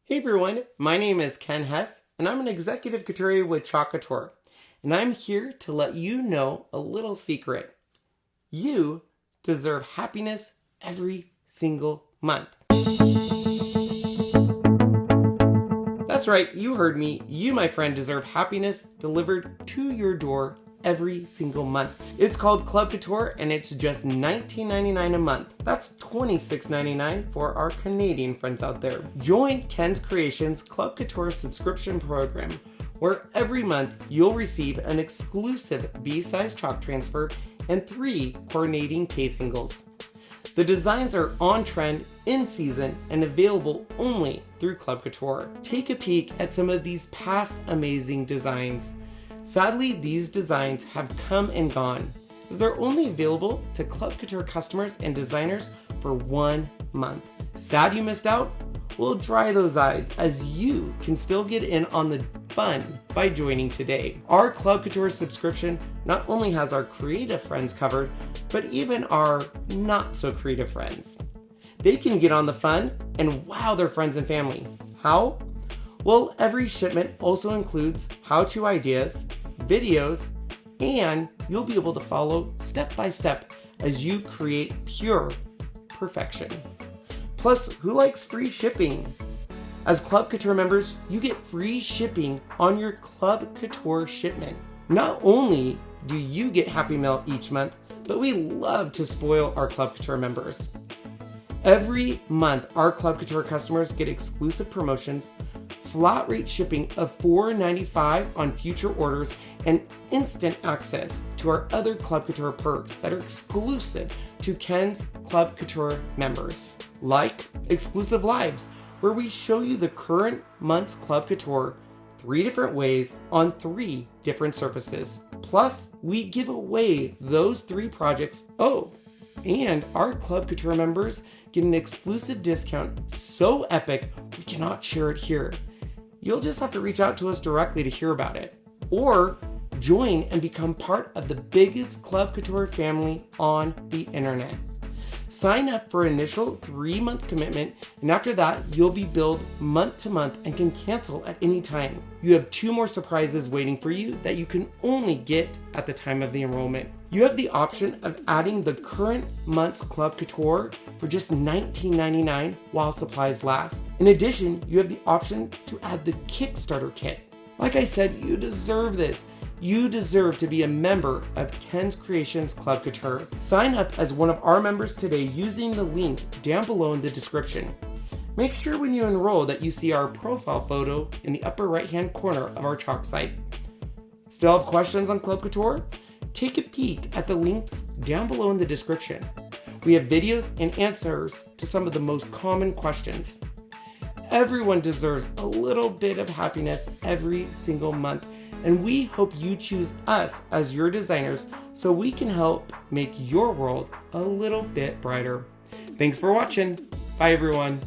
Hey everyone, my name is Ken Hess, and I'm an executive couturier with Couture, and I'm here to let you know a little secret. You deserve happiness every single month. That's right, you heard me. You, my friend, deserve happiness delivered to your door every single month. It's called Club Couture and it's just $19.99 a month. That's $26.99 for our Canadian friends out there. Join Ken's Creations Club Couture subscription program, where every month you'll receive an exclusive B-size chalk transfer and 3 coordinating case singles. The designs are on trend, in season, and available only through Club Couture. Take a peek at some of these past amazing designs. Sadly, these designs have come and gone, as they're only available to Club Couture customers and designers for 1 month. Sad you missed out? Well, dry those eyes, as you can still get in on the fun by joining today. Our Club Couture subscription not only has our creative friends covered, but even our not so creative friends. They can get on the fun and wow their friends and family. How? Well, every shipment also includes how-to ideas, videos, and you'll be able to follow step by step as you create pure perfection. Plus, who likes free shipping? As Club Couture members, you get free shipping on your Club Couture shipment. Not only do you get Happy Mail each month, but we love to spoil our Club Couture members. Every month, our Club Couture customers get exclusive promotions, flat rate shipping of $4.95 on future orders, and instant access to our other Club Couture perks that are exclusive to Ken's Club Couture members, like exclusive lives, where we show you the current month's Club Couture 3 different ways on 3 different surfaces. Plus, we give away those 3 projects. Oh, and our Club Couture members get an exclusive discount so epic we cannot share it here. You'll just have to reach out to us directly to hear about it, or join and become part of the biggest Club Couture family on the internet. Sign up for an initial 3-month commitment, and after that, you'll be billed month to month and can cancel at any time. You have 2 more surprises waiting for you that you can only get at the time of the enrollment. You have the option of adding the current month's Club Couture for just $19.99 while supplies last. In addition, you have the option to add the Kickstarter kit. Like I said, you deserve this. You deserve to be a member of Ken's Creations Club Couture. Sign up as one of our members today using the link down below in the description. Make sure when you enroll that you see our profile photo in the upper right-hand corner of our chalk site. Still have questions on Club Couture? Take a peek at the links down below in the description. We have videos and answers to some of the most common questions. Everyone deserves a little bit of happiness every single month, and we hope you choose us as your designers so we can help make your world a little bit brighter. Thanks for watching. Bye everyone.